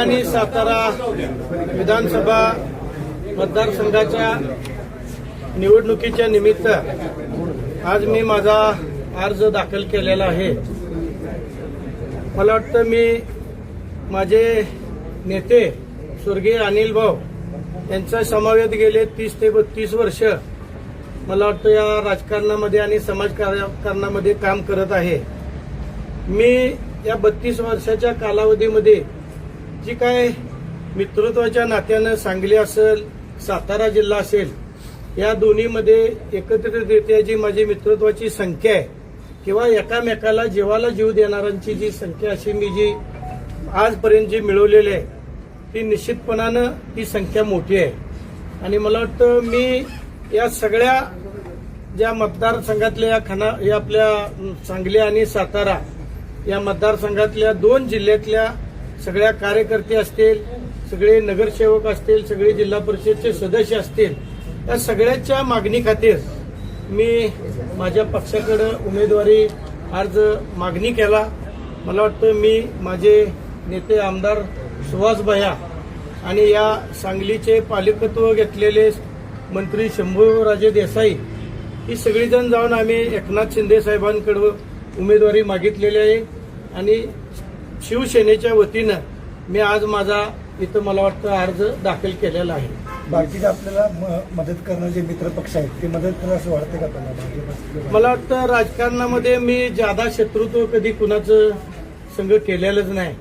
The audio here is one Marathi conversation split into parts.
आणि सातारा विधानसभा मतदारसंघाच्या निवडणुकीच्या निमित्त आज मी माझा अर्ज दाखल केलेला आहे. मला वाटतं मी माझे नेते स्वर्गीय अनिल भाऊ यांचा समवेत गेले 30 ते 32 वर्ष मला वाटतं या राजकारणामध्ये आणि समाजकारणामध्ये काम करत आहे. मी या 32 वर्षाच्या कालावधीमध्ये जी काय मित्रत्वाच्या नात्यानं सांगली असेल, सातारा जिल्हा असेल, या दोन्हीमध्ये एकत्रितरित्या जी माझी मित्रत्वाची संख्या आहे किंवा एकामेकाला जीवाला जीव देणाऱ्यांची जी संख्या अशी मी जी आजपर्यंत जी मिळवलेली आहे ती निश्चितपणानं ती संख्या मोठी आहे. आणि मला वाटतं मी या सगळ्या ज्या मतदारसंघातल्या या आपल्या सांगली आणि सातारा या मतदारसंघातल्या 2 जिल्ह्यातल्या सगळ्या कार्यकर्ते असतील, सगळे नगरसेवक असतील, सगळे जिल्हा परिषदचे सदस्य असतील, या सगळ्याच्या मागणी खातीर मी माझ्या पक्षाकडे उमेदवारी अर्ज मागणी केला. मला वाटतं मी माझे नेते आमदार सुहास भैया आणि या सांगलीचे पालकत्व घेतलेले मंत्री शंभूराजे देसाई ही सगळीजण जाऊन आम्ही एकनाथ शिंदे साहेबांकडे उमेदवारी मागितलेली आहे. आणि शिवसेनेच्या वतीनं मी आज माझा इथं मला वाटतं अर्ज दाखल केलेला आहे. बाकी आपल्याला मदत करणारे जे मित्र पक्ष आहेत ते मदत करा असं वाटतं का आपल्याला? मला वाटतं राजकारणामध्ये मी जादा शत्रुत्व कधी कुणाचं संघ केलेलंच नाही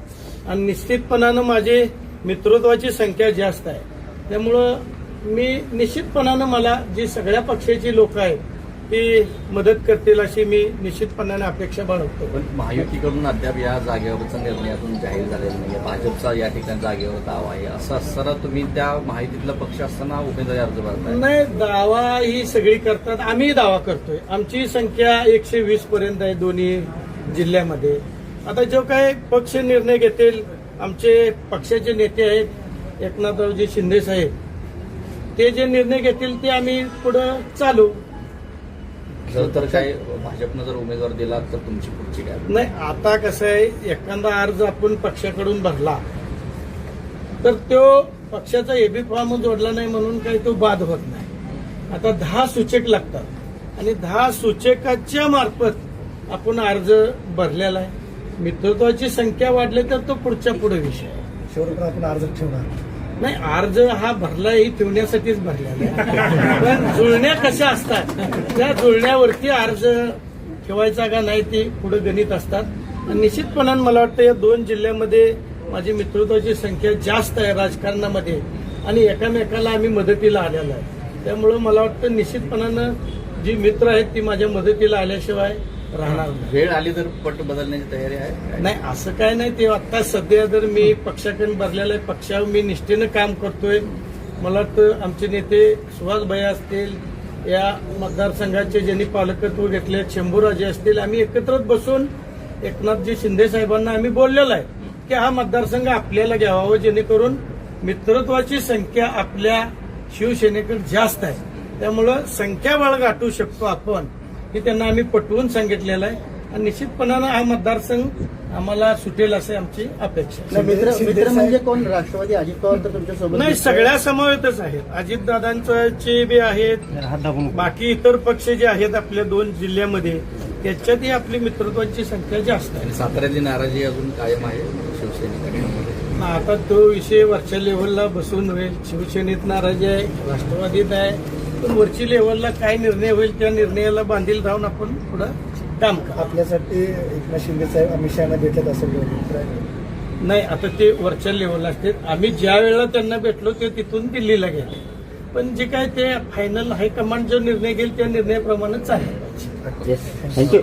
आणि निश्चितपणानं माझी मित्रत्वाची संख्या जास्त आहे. त्यामुळं मी निश्चितपणानं मला जी सगळ्या पक्षाची लोक आहेत ती मदत करतील अशी मी निश्चितपणाने अपेक्षा बाळगतो. पण महायुतीकडून अद्याप या जागेवरचा निर्णय अजून जाहीर झालेला नाही. भाजपचा या ठिकाणी जागेवर दावा आहे असं असताना तुम्ही त्या महायुतीतला पक्ष असताना उमेदवारी अर्ज भरताय? नाही, दावा ही सगळी करतात, आम्ही दावा करतोय. आमची संख्या 120 पर्यंत आहे दोन्ही जिल्ह्यामध्ये. आता जो काही पक्ष निर्णय घेतील, आमचे पक्षाचे नेते आहेत एकनाथरावजी शिंदे साहेब, ते जे निर्णय घेतील ते आम्ही पुढे चालू. तर काय भाजपनं जर उमेदवार दिला तर तुमची पुढची काय? नाही, आता कसं आहे, एखादा अर्ज आपण पक्षाकडून भरला तर तो पक्षाचा एबी फॉर्म जोडला नाही म्हणून काही तो बाद होत नाही. आता 10 सूचक लागतात आणि 10 सूचकाच्या मार्फत आपण अर्ज भरलेला आहे. मित्रत्वाची संख्या वाढली तर तो पुढच्या पुढे विषय आहे. शेवटपर्यंत आपण अर्ज ठेवणार नाही, अर्ज हा भरला ही ठेवण्यासाठीच भरलेला आहे. पण जुळण्या कशा असतात त्या जुळण्यावरती अर्ज ठेवायचा का नाही ते पुढे गणित असतात. आणि निश्चितपणानं मला वाटतं या 2 जिल्ह्यामध्ये माझी मित्रत्वाची संख्या जास्त आहे राजकारणामध्ये आणि एकामेकाला आम्ही मदतीला आलेलो आहे. त्यामुळं मला वाटतं निश्चितपणानं जी मित्र आहेत ती माझ्या मदतीला आल्याशिवाय राहणार नाही. वेळ आली तर पट बदलण्याची तयारी आहे? नाही, असं काय नाही. ते आता सध्या जर मी पक्षाकडे भरलेलं आहे, पक्षावर मी निष्ठेनं काम करतोय. मला वाटतं आमचे नेते सुहास भैया असतील, या मतदारसंघाचे ज्यांनी पालकत्व घेतले शंभूराजे असतील, आम्ही एकत्रच बसून एकनाथजी शिंदे साहेबांना आम्ही बोललेलो आहे की हा मतदारसंघ आपल्याला घ्यावा, जेणेकरून मित्रत्वाची संख्या आपल्या शिवसेनेकडे जास्त आहे. त्यामुळं संख्याबळ गाठू शकतो आपण हे त्यांना आम्ही पटवून सांगितलेलं आहे. आणि निश्चितपणानं हा मतदारसंघ आम्हाला सुटेल असे आमची अपेक्षा आहे. मित्र म्हणजे कोण? राष्ट्रवादी अजित पवार तर तुमच्यासोबत नाही, सगळ्या समवेतच आहेत. अजितदादांचे बी आहेत, बाकी इतर पक्ष जे आहेत आपल्या 2 जिल्ह्यामध्ये त्याच्यातही आपली मित्रत्वाची संख्या जास्त आहे. साताऱ्याची नाराजी अजून कायम आहे शिवसेनेकडे? आता तो विषय वरच्या लेव्हलला बसून होईल. शिवसेनेत नाराजी आहे, राष्ट्रवादीत आहे, पण वरची लेव्हलला काय निर्णय होईल त्या निर्णयाला बांधील राहून आपण पुढं काम करू. आपल्यासाठी एकनाथ शिंदे साहेब अमित शहाना भेटत असेल? नाही, आता ते वरच्या लेव्हलला असते. आम्ही ज्या वेळेला त्यांना भेटलो ते तिथून दिल्लीला गेले. पण जे काय ते फायनल हायकमांड जो निर्णय घेईल त्या निर्णयाप्रमाणेच आहे. थँक्यू.